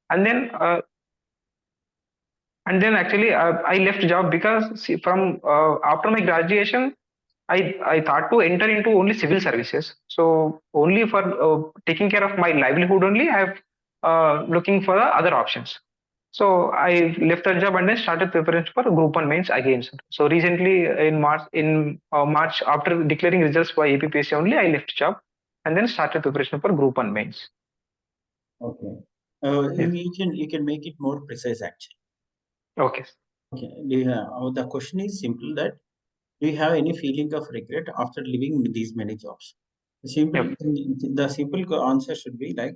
And then actually I left job because see, from after my graduation I thought to enter into only civil services. So only for taking care of my livelihood only, I'm looking for the other options. So I left that job and then started preparing for Group One mains again, sir. So recently in March after declaring results for APPSC only, I left job and then started preparation for Group One mains. Okay. Yes. You can make it more precise actually. Okay. Okay. The question is simple that do you have any feeling of regret after leaving these many jobs? Yep. The simple answer should be like,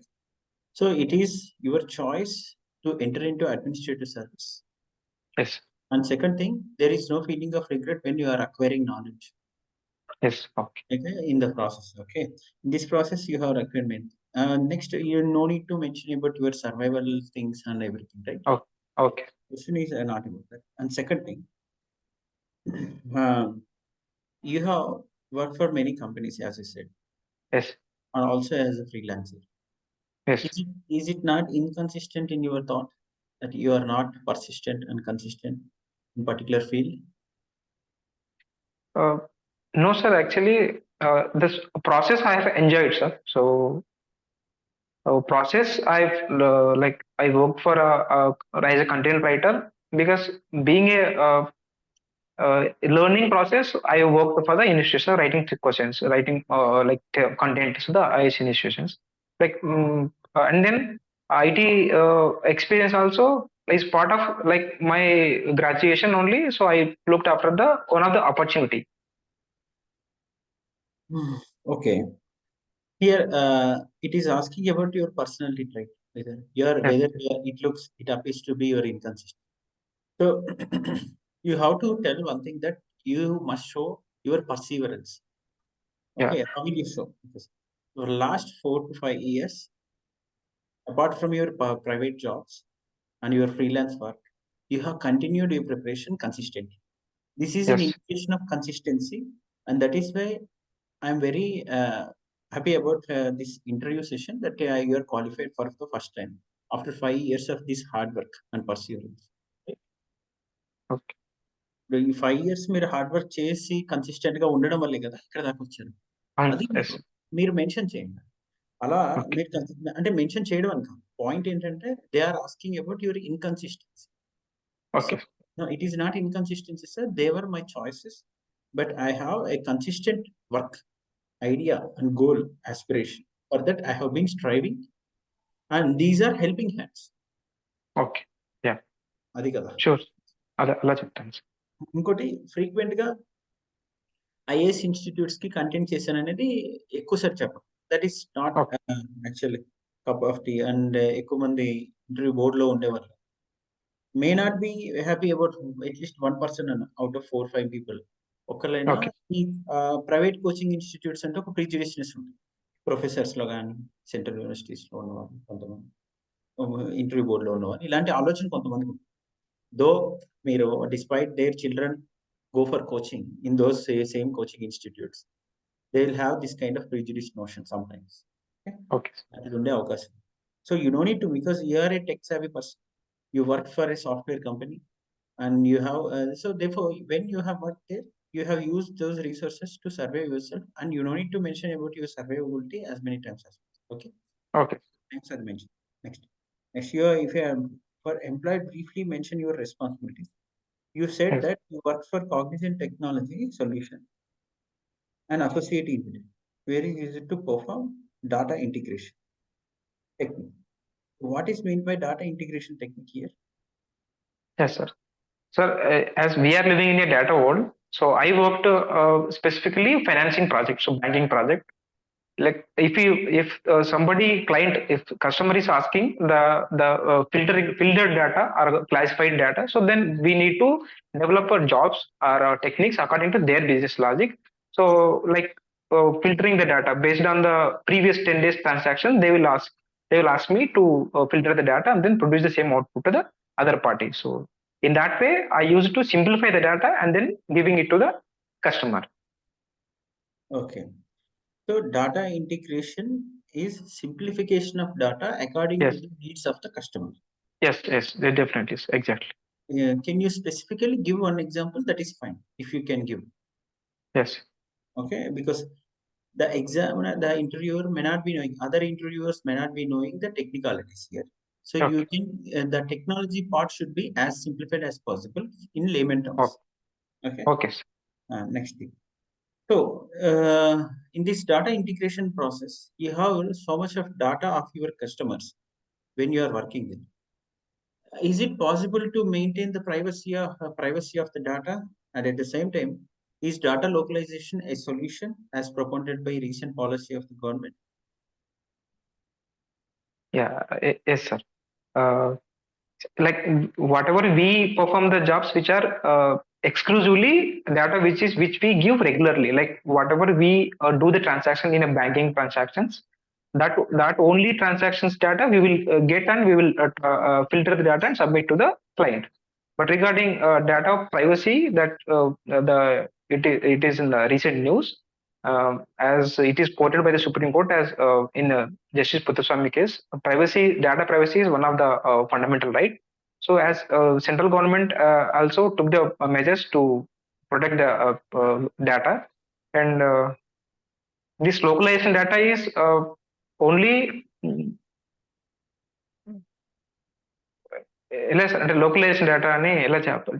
so it is your choice to enter into administrative service. Yes. And second thing, there is no feeling of regret when you are acquiring knowledge. Yes. Okay. Okay, in the process. Okay, in this process you have requirement. Next, you no need to mention about your survival things and everything, right? Okay. Okay. Question is not about that. And second thing, um, you have worked for many companies, as you said, Yes. and also as a freelancer. Yes. Is it not inconsistent in your thought that you are not persistent and consistent in particular field? Uh, no, sir. Actually, this process I have enjoyed, sir. So process I worked for as a content writer because being a learning process, I worked for the institution writing questions, writing content to the IS institutions. And then IT experience also is part of like my graduation only. So I looked after the one of the opportunity. Okay. Here, it is asking about your personality trait. Yes, It looks, it appears to be your inconsistent. So, you have to tell one thing that you must show your perseverance. yeah, Okay, how will you show? Because for last 4 to 5 years, apart from your private jobs and your freelance work, you have continued your preparation consistently. This is an yes, indication of consistency, and that is why I'm very happy about this interview session that you are qualified for the first time after 5 years of this hard work and perseverance. okay, ఈ 5 years మీరు hard work చేసి consistent గా ఉండడం వల్లే కదా ఇక్కడ దాకా వచ్చారు. అది yes, మీరు మెన్షన్ చేయండి. అలా okay, మీరు అంటే మెన్షన్ చేయడం అని కాదు. పాయింట్ ఏంటంటే they are asking about your inconsistency. So okay, no, it is not inconsistency, sir. They were my choices, but I have a consistent work idea and goal aspiration. For that, I have been striving, and these are helping hands. okay, yeah, అది కదా. sure. అలా చెప్తాను sir. ఇంకోటి frequent గా IAS institutes కి content చేశాను అనేది ఎక్కువ సార్ చెప్పండి. That is not okay, actually cup of tea and ఎక్కువ మంది ఇంటర్వ్యూ బోర్డ్ లో ఉండేవాళ్ళు may not be happy about at least 1% అన్న అవుట్ ఆఫ్ 4-5 people. ఒకళ్ళైనా ఓకే, ఈ ప్రైవేట్ కోచింగ్ ఇన్స్టిట్యూట్స్ అంటే ఒక ప్రిజుడిషియస్ ఉంటుంది. ప్రొఫెసర్స్ లో కానీ సెంట్రల్ యూనివర్సిటీస్ లో ఉన్నవాళ్ళు కొంతమంది ఇంటర్వ్యూ బోర్డులో ఉన్నవాళ్ళు ఇలాంటి ఆలోచన కొంతమందికి ఉంటుంది. దో మీరు despite their children go for coaching in those same coaching institutes, they will have this kind of prejudice notion sometimes. Okay, okay, అది ఉండే అవకాశం. So you don't need to, because you are a tech savvy person, you work for a software company, and you have so therefore when you have worked there, you have used those resources to survey yourself, and you don't need to mention about your survivability as many times as possible. Okay, okay, thanks for the mention. Next year, if you are for employed, briefly mention your responsibilities. You said yes, that you work for Cognizant Technology Solution and associate engineer, where is it to perform data integration technique. What is meant by data integration technique here? yes, sir. Sir, as we are living in a data world, so I worked specifically financing project, so banking project. Like if somebody client, if customer is asking the filtered data or classified data, so then we need to develop our jobs or techniques according to their business logic. So like filtering the data based on the previous 10 days transaction, they will ask me to filter the data and then produce the same output to the other party. So in that way, I use it to simplify the data and then giving it to the customer. Okay. So data integration is simplification of data according Yes. to the needs of the customer. Yes. Yes. They definitely is. Exactly. Can you specifically give one example? That is fine if you can give. Yes. Okay, because the examiner, the interviewer may not be knowing, other interviewers may not be knowing the technicalities here. So you Okay. can, the technology part should be as simplified as possible in layman terms. Okay. Okay. Next thing. So in this data integration process, you have so much of data of your customers when you are working with. Is it possible to maintain the privacy of the data, and at the same time, is data localization a solution as proposed by recent policy of the government? Yeah. Yes, sir. Uh, like whatever we perform the jobs which are exclusively data which we give regularly, like whatever we do the transaction in a banking transactions, that only transactions data we will get, and we will filter the data and submit to the client. But regarding data privacy, that it is in the recent news, as it is quoted by the Supreme Court, as in Justice Puthuswamy case, data privacy is one of the fundamental right. So as central government also took the measures to protect the data, and this localization data is only ఎలా అంటే localisation data అని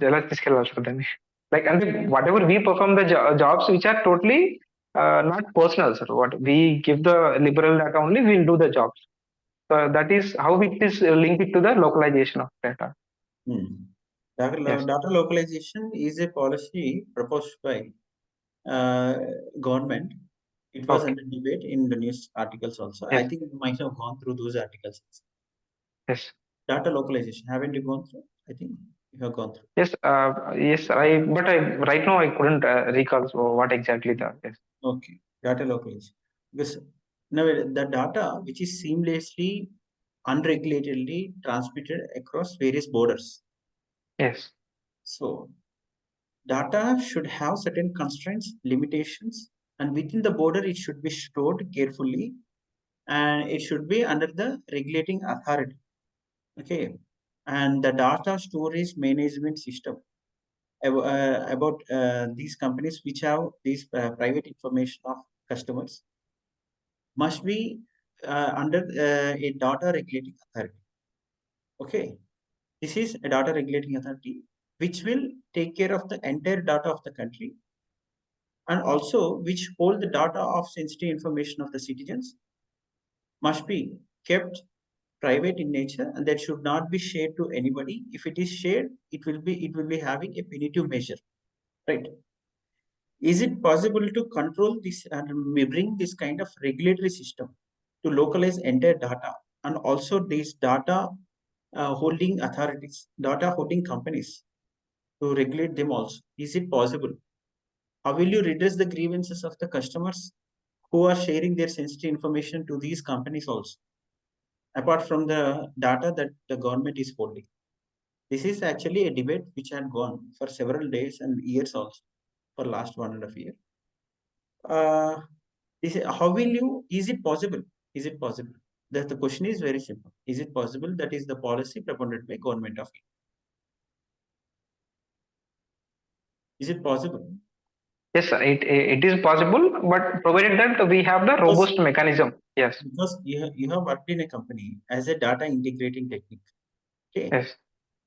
ఎలా తీసుకెళ్ళాలి sir దాన్ని, like అంటే whatever we perform the jobs which are totally not personal sir, what we give the liberal data only we'll do the jobs. That is how it is linked to the localization of data. Yes. Data localization is a policy proposed by government. It was Okay. under debate in the news articles also. Yes. I think you might have gone through those articles. Yes. Data localization, haven't you gone through? I think you have gone through. Yes. Yes. But right now I couldn't recall what exactly that is. Okay, data localization. Because now the data which is seamlessly, unregulatedly transmitted across various borders. Yes. So data should have certain constraints, limitations, and within the border it should be stored carefully, and it should be under the regulating authority. Okay, and the data storage management system about these companies which have these private information of customers must be under a data regulating authority. Okay, this is a data regulating authority which will take care of the entire data of the country, and also which hold the data of sensitive information of the citizens must be kept private in nature, and that should not be shared to anybody. If it is shared, it will be having a punitive measure, right? Is it possible to control this and bring this kind of regulatory system to localize entire data, and also these data holding authorities, data holding companies, to regulate them also? Is it possible? How will you redress the grievances of the customers who are sharing their sensitive information to these companies also, apart from the data that the government is holding? This is actually a debate which had gone for several days and years also, for last 1.5 year. How will you, is it possible? Is it possible? That the question is very simple. Is it possible? That is the policy proposed by government of India. Is it possible? Yes, sir. It is possible, but provided that we have the robust mechanism. Yes. Because you have worked in a company as a data integrating technique. Okay. Yes.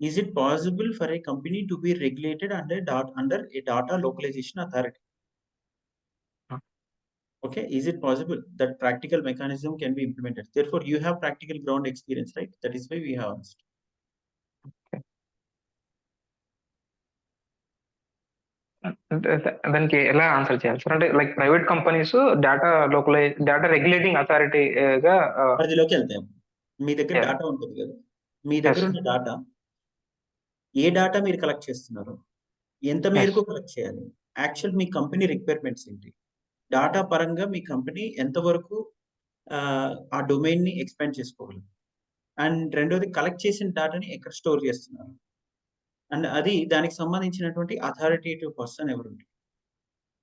Is it possible for a company to be regulated under a data localization authority? Okay, is it possible that practical mechanism can be implemented? Therefore, you have practical ground experience, right? That is why we have asked. దానికి ఎలా answer చేయాలి sir? అంటే like private companies data regulating అథారిటీగా పరిధిలోకి వెళ్తాయి. మీ దగ్గర data ఉంటుంది కదా, మీ దగ్గర ఉన్న డేటా, ఏ డేటా మీరు కలెక్ట్ చేస్తున్నారు, ఎంత మేరకు కలెక్ట్ చేయాలి, యాక్చువల్ మీ కంపెనీ రిక్వైర్మెంట్స్ ఏంటి, డేటా పరంగా మీ కంపెనీ ఎంతవరకు ఆ డొమైన్ని ఎక్స్పాండ్ చేసుకోగలరు, అండ్ రెండోది కలెక్ట్ చేసిన డేటాని ఎక్కడ స్టోర్ చేస్తున్నారు, అండ్ అది దానికి సంబంధించినటువంటి అథారిటేటివ్ పర్సన్ ఎవరు ఉంటారు.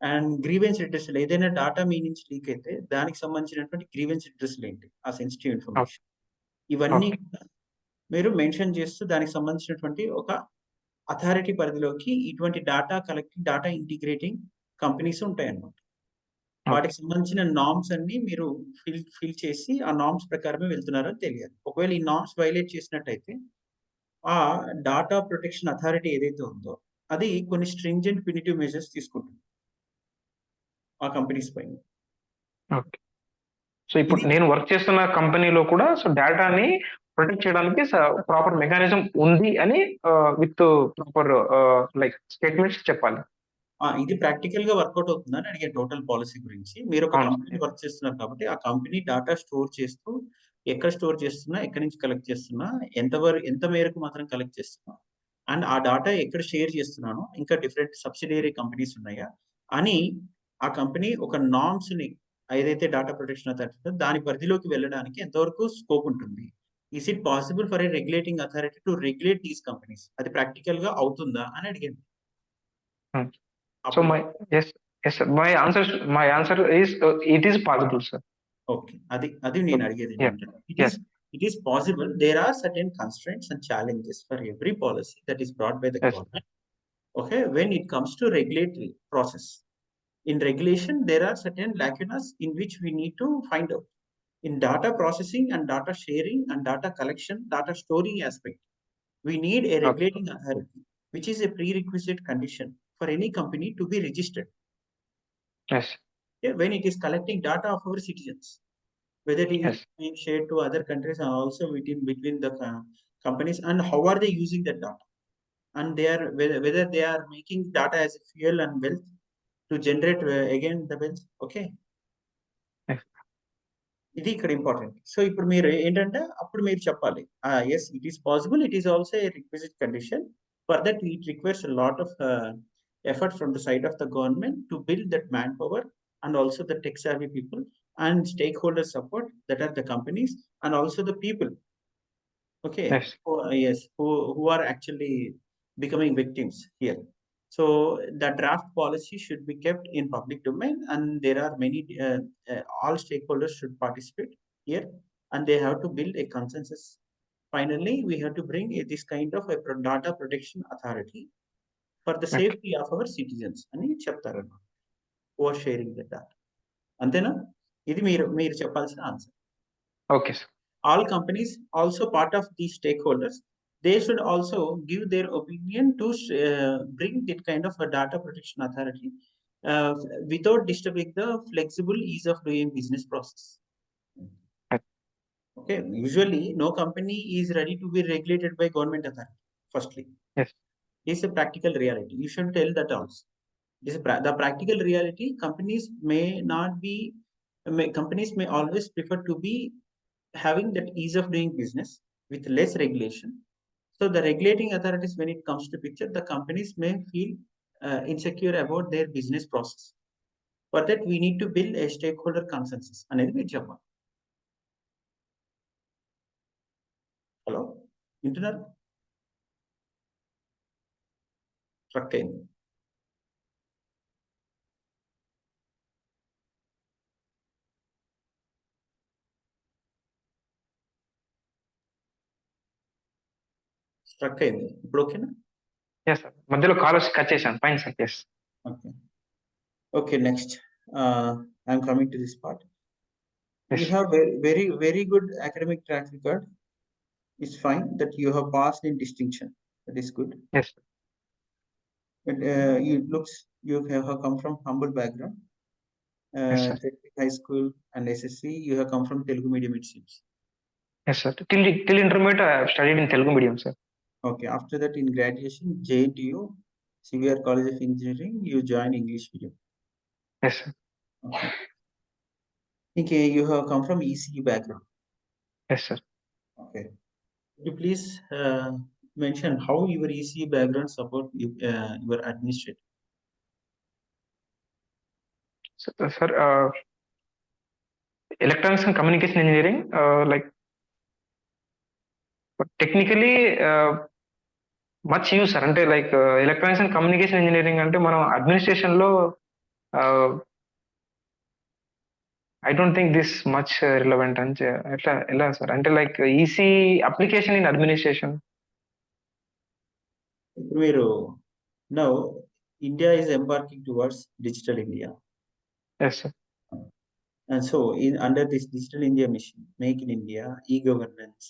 అండ్ గ్రీవెన్స్ రిడ్రెసల్ ఏదైనా డేటా మీ నుంచి లీక్ అయితే దానికి సంబంధించినటువంటి గ్రీవెన్స్ రిడ్రెసల్ ఏంటి, ఆ సెన్సిటివ్ ఇన్ఫర్మేషన్, ఇవన్నీ ఓకే. కూడా మీరు మెన్షన్ చేస్తూ దానికి సంబంధించినటువంటి ఒక అథారిటీ పరిధిలోకి ఇటువంటి data collecting, data integrating companies ఉంటాయన్నమాట. ఓకే. వాటికి సంబంధించిన నార్మ్స్ అన్ని మీరు ఫిల్ చేసి ఆ నార్మ్స్ ప్రకారమే వెళ్తున్నారని తెలియాలి. ఒకవేళ ఈ నార్మ్స్ వైలేట్ చేసినట్టయితే ఆ డాటా ప్రొటెక్షన్ అథారిటీ ఏదైతే ఉందో అది కొన్ని స్ట్రింజెంట్ ప్యూనిటివ్ మెజర్స్ తీసుకుంటుంది ఆ కంపెనీస్ పైన. ఓకే. సో ఇప్పుడు ఇది నేను వర్క్ చేస్తున్న కంపెనీలో కూడా సో డేటాని ప్రొటెక్ట్ చేయడానికి ప్రాపర్ మెకానిజం ఉంది అని విత్ ప్రాపర్ లైక్ స్టేట్మెంట్స్ చెప్పాలి. ఇది ప్రాక్టికల్ గా వర్కౌట్ అవుతుందని అడిగే టోటల్ పాలసీ గురించి. మీరు ఒక అవును కంపెనీ సార్. వర్క్ చేస్తున్నారు కాబట్టి ఆ కంపెనీ డాటా స్టోర్ చేస్తూ ఎక్కడ స్టోర్ చేస్తున్నా, ఎక్కడి నుంచి కలెక్ట్ చేస్తున్నా, ఎంత మేరకు మాత్రం కలెక్ట్ చేస్తున్నా, అండ్ ఆ డాటా ఎక్కడ షేర్ చేస్తున్నాను, ఇంకా డిఫరెంట్ సబ్సిడియరీ కంపెనీస్ ఉన్నాయా అని ఆ కంపెనీ ఒక నార్మ్స్ ని ఏదైతే డాటా ప్రొటెక్షన్ అథారిటీ దాని పరిధిలోకి వెళ్ళడానికి ఎంతవరకు స్కోప్ ఉంటుంది. Is it possible for a regulating authority to regulate these companies, అది ప్రాక్టికల్ గా అవుతుందా అని అడిగింది. సో అప్పుడు yes sir, my answer is it is possible sir. Okay. అది నేను అడిగేది Yeah. ఏంటంటే, Yes. It is possible. There are certain constraints and challenges for every policy that is brought by the Yes. Government. Okay, when it comes to regulatory process, in regulation there are certain lacunas in which we need to find out. In data processing and data sharing and data collection, data storing aspect, we need a Okay. regulating authority, which is a prerequisite condition for any company to be registered. Yes. Okay, when it is collecting data of our citizens, whether it is Yes. being shared to other countries and also between the companies, and how are they using that data, and they are whether they are making data as a fuel and wealth to generate again the wealth. Okay, Yes. ఇది ఇక్కడ important. So ఇప్పుడు మీరు ఏంటంటే అప్పుడు మీరు చెప్పాలి, yes it is possible, it is also a requisite condition. For that it requires a lot of effort from the side of the government to build that manpower and also the tech savvy people and stakeholder support, that are the companies and also the people. Okay, Yes. yes, who are actually becoming victims here. So the draft policy should be kept in public domain, and there are many all stakeholders should participate here, and they have to build a consensus. Finally, we have to bring this kind of a data protection authority for the Okay. safety of our citizens అని చెప్తారు అన్నమాట, who are sharing the data. అంతేనా? ఇది మీరు చెప్పాల్సిన answer. Okay sir. All companies also part of these stakeholders, they should also give their opinion to bring that kind of a data protection authority uh, without disturbing the flexible ease of doing business process. Yes. Okay, usually no company is ready to be regulated by government authority. Firstly, Yes. this is a practical reality, you should tell that also. This is the practical reality. Companies may not be companies may always prefer to be having that ease of doing business with less regulation. So the regulating authorities, when it comes to picture, the companies may feel insecure about their business process. For that, we need to build a stakeholder consensus. అనేది మీరు చెప్పాలి. Hello, వింటున్నారు? Truck అయింది. Struck అయింది. ఇప్పుడు ఓకేనా? Yes sir. మధ్యలో call వచ్చి కట్ చేశాను. Fine sir. Yes. Okay. Okay, next I'm coming to this part. Yes. You have very good academic track record. It's fine that you have passed in distinction. That is good. Yes. But it looks you have come from humble background. Yes sir. High school and SSC, you have come from Telugu medium, it seems. Yes sir. Till intermediate I have studied in Telugu medium sir. Okay, after that in graduation, JNTU, CVR College of Engineering, you join English medium. Yes sir. Okay. Okay, you have come from ECE background. Yes sir. Okay. Could you please mention how your ECE background support your administrator? Sir, electronics and communication engineering, like technically much use sir. అంటే like electronics and communication engineering అంటే మనం administration లో I don't think this much relevant అని ఎట్లా ఎలా sir అంటే like EC application in administration. ఇప్పుడు మీరు now India is embarking towards digital India. Yes sir. And so under this digital India mission, Make in India, e-governance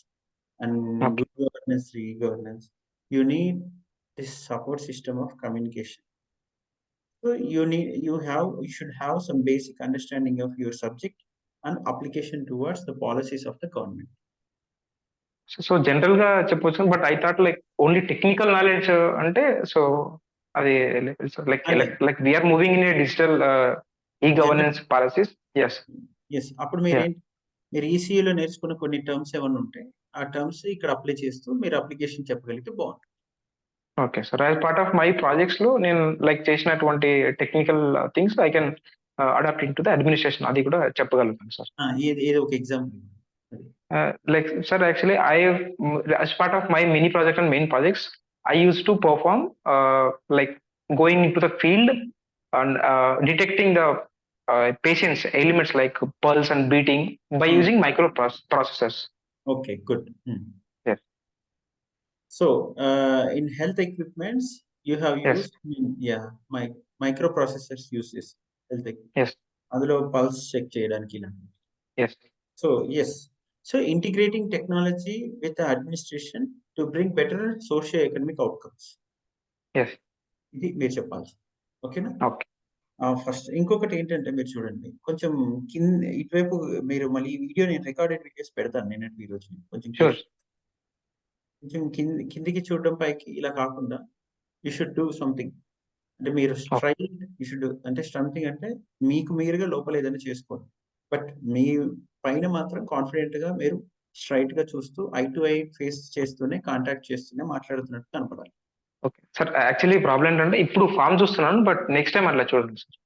and okay. good governance through e-governance, you need this support system of communication. So you should have some basic understanding of your subject and application towards the policies of the government. So general గా చెప్పొచ్చు, but I thought like only technical knowledge అంటే so అది like అంటే like we are moving in a digital e governance policies. Yes. Yes అప్పుడు మీరు ఈసీఈలో నేర్చుకున్న కొన్ని terms ఏమైనా ఉంటాయి, ఆ టర్మ్స్ ఇక్కడ అప్లై చేస్తూ మీరు అప్లికేషన్ చెప్పగలిగితే బాగుంటుంది. Okay sir. As part of my projects లో నేను లైక్ చేసినటువంటి technical things I can adapt in to the administration, అది కూడా చెప్పగలుగుతాను సార్. ఏదో ఒక example. Like sir, actually as part of my mini project and main projects, I used to perform like going into the field and detecting the patient's ailments like pulse and beating by using microprocessors. Okay, good. Yes. So in health equipments you have used microprocessors uses health equipment. Yes. అందులో pulse check చేయడానికి. Yes. So integrating technology with the administration to bring better socio-economic outcomes. Yes. ఇది మీరు చెప్పాలి. ఓకేనా? Okay. First ఇంకొకటి ఏంటంటే మీరు చూడండి, కొంచెం కింద ఇటువైపు మీరు మళ్ళీ ఈ వీడియో నేను రికార్డెడ్ వీడియోస్ పెడతాను నిన్నటి ఈరోజు. కొంచెం కిందికి చూడడం పైకి ఇలా కాకుండా యూ షుడ్ డూ సంథింగ్. అంటే మీరు అంటే సంథింగ్ అంటే మీకు మీరుగా లోపల ఏదైనా చేసుకోండి, బట్ మీ పైన మాత్రం కాన్ఫిడెంట్ గా మీరు స్ట్రైట్ గా చూస్తూ ఐ టు ఐ ఫేస్ చేస్తూనే కాంటాక్ట్ చేస్తూనే మాట్లాడుతున్నట్టు కనపడాలి. Okay sir. యాక్చువల్లీ ప్రాబ్లం ఏంటంటే ఇప్పుడు ఫామ్ చూస్తున్నాను, బట్ నెక్స్ట్ టైం అట్లా చూడండి సార్.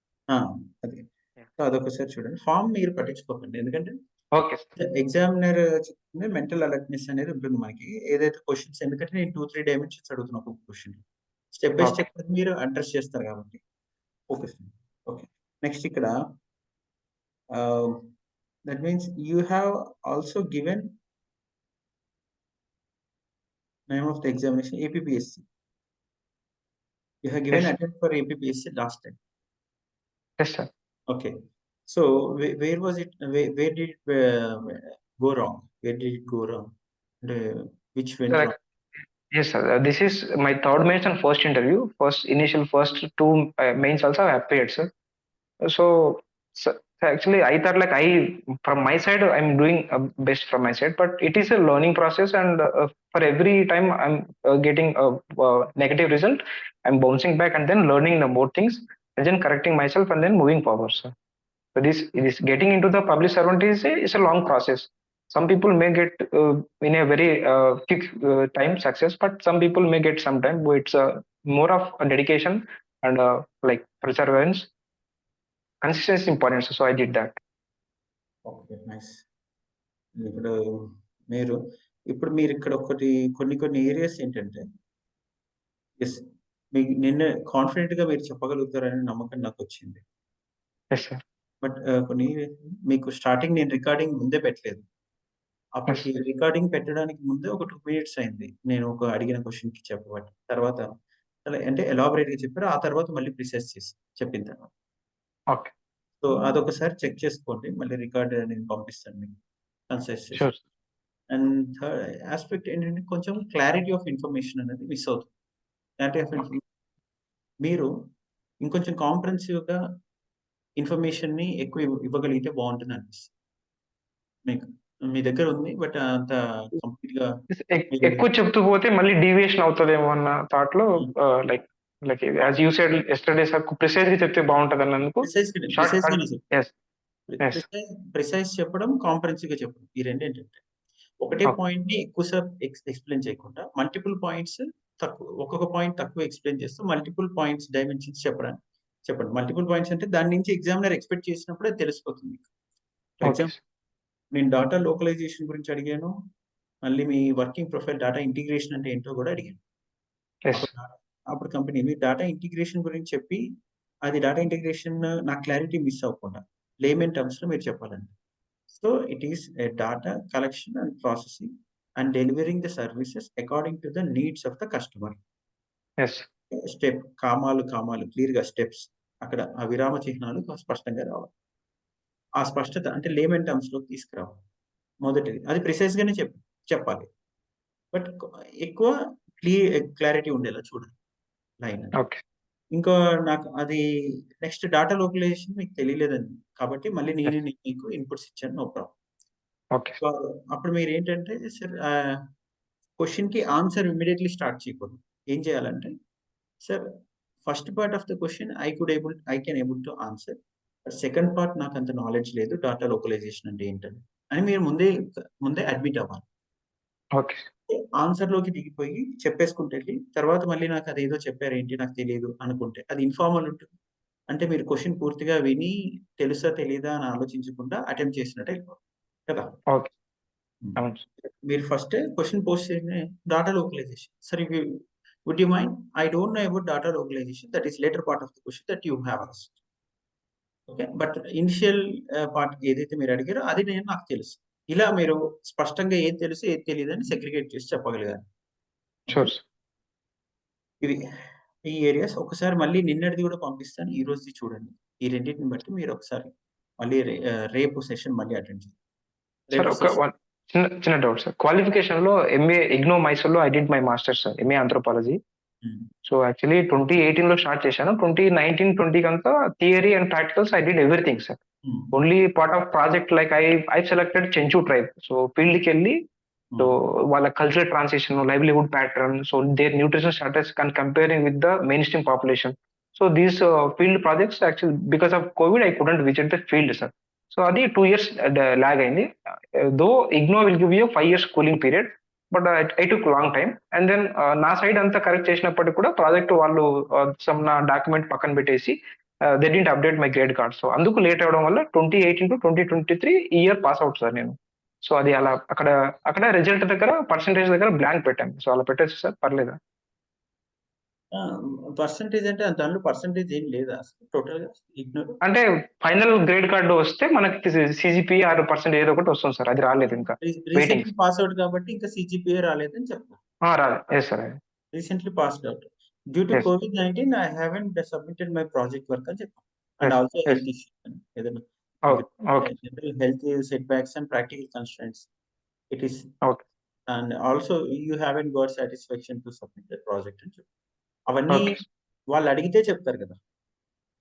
అదే అదొకసారి చూడండి. ఫామ్ మీరు పట్టించుకోకండి, ఎందుకంటే ఓకే ఎగ్జామినర్ చెప్తుంది మెంటల్ అలర్ట్నెస్ అనేది ఉంటుంది మనకి, ఏదైతే క్వశ్చన్స్, ఎందుకంటే నేను 2-3 డైమెన్షన్స్ అడుగుతున్నా ఒక క్వశ్చన్, స్టెప్ బై స్టెప్ మీరు అడ్రస్ చేస్తారు కాబట్టి ఫోకస్. ఓకే, నెక్స్ట్ ఇక్కడ that means you have also given name of the examination APPSC. You have given attempt for APPSC last time. Yes sir. Okay, so where was it? Where did it go wrong? Where did it go wrong? Which went wrong? Yes sir. This is my third mains and first interview. First two mains also I appeared, sir. So actually I thought like from my side I'm doing best from my side, but it is a learning process, and for every time I'm getting a negative result, I'm bouncing back and then learning the more things and then correcting myself and then moving forward, sir. So this getting into the public servant is a long process. Some people may get in a very quick time success, but some people may get some time. But it's more of a dedication and like perseverance. Consistency is important, so I did that. Okay, nice. ఇప్పుడు మీరు ఇక్కడ కొన్ని areas ఏంటంటే yes మీకు నిన్న confident గా మీరు చెప్పగలుగుతారనే నమ్మకం నాకు వచ్చింది. బట్ కొన్ని మీకు స్టార్టింగ్ నేను రికార్డింగ్ ముందే పెట్టలేదు, అప్పటికి రికార్డింగ్ పెట్టడానికి ముందే ఒక 2 minutes అయింది నేను ఒక అడిగిన క్వశ్చన్ కి చెప్పబట్టి. తర్వాత అంటే ఎలాబరేట్ గా చెప్పారు, ఆ తర్వాత మళ్ళీ ప్రిసైజ్ చేసి చెప్పిన తర్వాత. ఓకే, సో అదొకసారి చెక్ చేసుకోండి, మళ్ళీ రికార్డ్ నేను పంపిస్తాను మీకు కన్సైజ్ చేసి. అండ్ థర్డ్ ఆస్పెక్ట్ ఏంటంటే కొంచెం క్లారిటీ ఆఫ్ ఇన్ఫర్మేషన్ అనేది మిస్ అవుతుంది. క్లారిటీ ఆఫ్ ఇన్ఫర్మేషన్ మీరు ఇంకొంచెం కాంప్రహెన్సివ్ గా ఇన్ఫర్మేషన్ ని ఎక్కువ ఇవ్వగలిగితే బాగుంటుంది అనిపిస్తుంది. మీకు మీ దగ్గర ఉంది, బట్ అంత కంప్లీట్ గా ఎక్కువ చెప్తూ పోతే మళ్ళీ డీవియేషన్ అవుతుందేమో అన్న థాట్ లో like as you said yesterday sir precise గా చెప్తే బాగుంటది అన్నందుకు ప్రిసైజ్ చెప్పడం, కాంప్రహెన్సివ్ గా చెప్పడం, ఈ రెండు ఏంటంటే ఒకటే పాయింట్ ని ఎక్కువసేపు ఎక్స్ప్లెయిన్ చేయకుండా మల్టిపుల్ పాయింట్స్ ఒక్కొక్క పాయింట్ తక్కువ ఎక్స్ప్లెయిన్ చేస్తూ మల్టిపుల్ పాయింట్స్ డైమెన్షన్స్ చెప్పండి. మల్టిపుల్ పాయింట్స్ అంటే దాని నుంచి ఎగ్జామినర్ ఎక్స్పెక్ట్ చేసినప్పుడే తెలిసిపోతుంది. ఎగ్జాంపుల్ నేను డాటా లోకలైజేషన్ గురించి అడిగాను, మళ్ళీ మీ వర్కింగ్ ప్రొఫైల్ డాటా ఇంటిగ్రేషన్ అంటే ఏంటో కూడా అడిగాను. అప్పుడు కంపెనీ మీరు డాటా ఇంటిగ్రేషన్ గురించి చెప్పి అది డేటా ఇంటిగ్రేషన్ నాకు క్లారిటీ మిస్ అవ్వకుండా లేమన్ టర్మ్స్‌లో మీరు చెప్పాలండి. So, it is a data collection and processing and delivering the services according to the needs of the customer. Yes. Step కామాలు క్లియర్‌గా స్టెప్స్ అక్కడ ఆ విరామ చిహ్నాలు స్పష్టంగా రావాలి. ఆ స్పష్టత అంటే లేమన్ టర్మ్స్‌లోకి తీసుకురావాలి. మొదటిది. అది ప్రిసైజ్‌గానే చెప్పాలి. బట్ ఎక్కువ క్లీ క్లారిటీ ఉండేలా చూడాలి లైన్. ఓకే. ఇంకో నాకు అది నెక్స్ట్ డాటా లోకలైజేషన్ మీకు తెలియలేదండి. కాబట్టి మళ్ళీ నేనే యెస్. మీకు ఇన్‌పుట్స్ ఇచ్చాను. No problem. ఓకే. సో, అప్పుడు మీరేంటంటే సార్ క్వెషన్‌కి ఆన్సర్ ఇమ్మీడియేట్‌లీ స్టార్ట్ చేయకూడదు. ఏం చేయాలంటే, sir first part of the question I can able to answer. Second part నాకంత నాలెడ్జ్ లేదు. డాటా లోకలైజేషన్ అంటే ఏంటని. అని మీరు ముందే అడ్మిట్ అవ్వాలి. ఓకే. ఆన్సర్‌లోకి దిగిపోయి చెప్పేసుకుంటెళ్ళి, తర్వాత మళ్ళీ నాకదేదో చెప్పారేంటి నాకు తెలీదు అనుకుంటే, అది ఇన్ఫార్మల్ ఉంటుంది. అంటే మీరు క్వెషన్ పూర్తిగా విని తెలుసా, తెలీదా అని ఆలోచించకుండా అటెంప్ట్ చేసినట్టు అయిపోతుంది. కదా! ఓకే. హ్మ్. అవును. మీరు ఫస్ట్ క్వెషన్ పోస్ట్ చేయగానే data localization. Sir would you mind? I don't know about data localization. That is later part of the question that you have asked. Okay. But initial part ఏదైతే మీరు అడిగారో అది నాకు తెలుసు. ఇలా మీరు స్పష్టంగా ఏది తెలుసు, ఏది తెలీదని సెగ్రిగేట్ చేసి చెప్పగలగాలి. ఓకే. షూర్. ఇవి ఈ ఏరియాస్ ఒకసారి మళ్ళీ నిన్నటిది గూడా పంపిస్తాను. ఈ రోజుది చూడండి. ఈ రెండిటిని బట్టి మీరొకసారి మళ్ళీ రేపు సెషన్ మళ్ళీ అటెండ్ చేయండి. సార్ రేపు ఒక సెషన్ చిన్న చిన్న డౌట్ సార్. క్వాలిఫికేషన్‌లో ఎంఏ ఇగ్నో మైసూర్‌లో I did my masters sir. MA anthropology. Hmm. So, actually 2018లో స్టార్ట్ చేశాను. 2019, 20 కంతా theory and practicals I did everything sir. Hmm. Only part of project like I selected Chenchu tribe. So, ఫీల్డ్‌కెళ్ళి so, hmm. వాళ్ళ cultural transition, livelihood pattern, so there nutrition status comparing with the mainstream population. So, these field projects actually because of Covid I couldn't visit the field sir. So, అది 2 years lag అయింది. Though IGNOU will give you 5 years cooling period. But I took long time. And then నా side అంతా correct చేసినప్పటికి కూడా project వాళ్ళు నా document పక్కన పెట్టేసి they didn't update my grade card. So, అందుకు లేట్ అవ్వడం వల్ల 2018-2023 ఈ ఇయర్ పాస్ అవుట్ సార్ నేను. సో, అది అలా అక్కడ రిజల్ట్ దగ్గర పర్సెంటేజ్ దగ్గర బ్లాంక్ పెట్టాను. సో, అలా పెట్టొచ్చా సార్? పర్లేదా? ఆ! పర్సెంటేజ్ అంటే దాంట్లో పర్సెంటేజ్ ఏం లేదా అసలు టోటల్‌గా ఇగ్నోర్? అంటే ఫైనల్ గ్రేడ్ కార్డ్ వస్తే మనకి సీజీపీఏ 6% ఏదో ఒకటి వస్తుంది సార్. అది రాలేదు ఇంకా. వెయిటింగ్. రీసెంట్‌లీ పాస్ ఔట్ కాబట్టి ఇంకా సీజీపీఏ రాలేదని చెప్పాలి. రాలేదు. Yes sir. Recently passed out. Due to yes. COVID-19 I haven't submitted my project work అని చెప్పాలి. And yes. Also yes. Health issues అని ఏదైనా okay. Okay. General health set backs and practical constraints. It is okay. And also you haven't got satisfaction to submit the project అని చెప్పి. అవన్నీ okay. వాళ్ళు అడిగితే చెప్తారు కదా!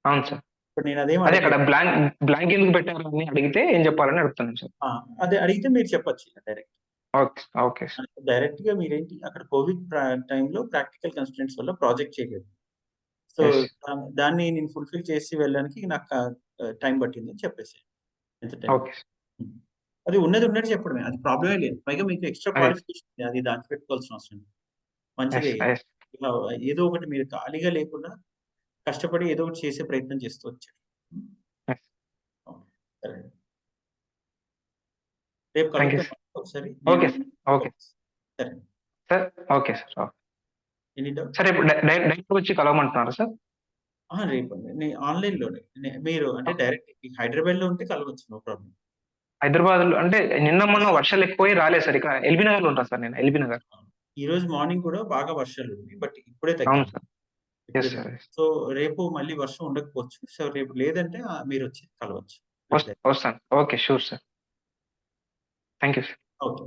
అవును సార్. ఇప్పుడు నేను అదేం అదే అక్కడ అడగలేదు. బ్లాంక్ ఎందుకు పెట్టారు అని అడిగితే ఏం చెప్పాలని అడుగుతున్నాను సార్. ఆ! అదే అడిగితే మీరు చెప్పొచ్చు డైరెక్ట్. ఓకే. Okay sir. డైరెక్ట్‌గా మీరేంటి అక్కడ కోవిడ్ టైమ్‌లో ప్రాక్టికల్ కన్‌స్ట్రెయింట్స్ వల్ల ప్రాజెక్ట్ చేయలేదు. So, yes. దాన్ని నేను ఫుల్‌ఫిల్ చేసి వెళ్ళడానికి నాకు టైం పట్టిందని చెప్పేసేయండి. ఎంత టైం ఓకే. హ్మ్. అది ఉన్నది ఉన్నట్టు చెప్పడమే. అది ప్రాబ్లమే లేదు. పైగా మీకు ఎక్స్‌ట్రా అదే. క్వాలిఫికేషన్ ఉంది. అది దాచిపెట్టుకోవాల్సిన అవసరం లేదు. మంచిదే. యెస్. యెస్. ఇలా ఏదో ఒకటి మీరు ఖాళీగా లేకుండా కష్టపడి ఏదో ఒకటి చేసే ప్రయత్నం చేస్తూ వచ్చారు. హ్మ్. యెస్. అవును. సరే. రేపు థాంక్ యూ కలుద్దాం సార్. ఒకసారి. ఓకే నేను సార్. ఓకే. సరే. Sir. Okay sir. Okay. Any doubt? Sir ఇప్పుడు డైరెక్ట్‌గా వచ్చి కలవమంటున్నారా సార్? రేపండి. ఆన్‌లైన్‌లోనే. మీరు అంటే డైరెక్ట్ హైదరాబాద్‌లో ఉంటే కలవచ్చు. No problem. హైదరాబాద్‌లో అంటే నిన్న మొన్న వర్షాలు ఎక్కువై రాలేదు సార్. ఇక్కడ ఎల్బీ నగర్‌లో ఉంటా సార్ నేను. ఎల్బీ నగర్. ఈరోజు మార్నింగ్ కూడా బాగా వర్షాలున్నాయి. బట్ ఇప్పుడే అవును తగ్గింది. సార్. ఇప్పుడే యెస్ సార్. తగ్గింది. యెస్. సో, రేపు మళ్ళీ వర్షం ఉండకపోవచ్చు. సో, రేపు లేదంటే మీరొచ్చి కలవచ్చు. వస్తాను. Okay. Sure sir. Thank you sir. Okay.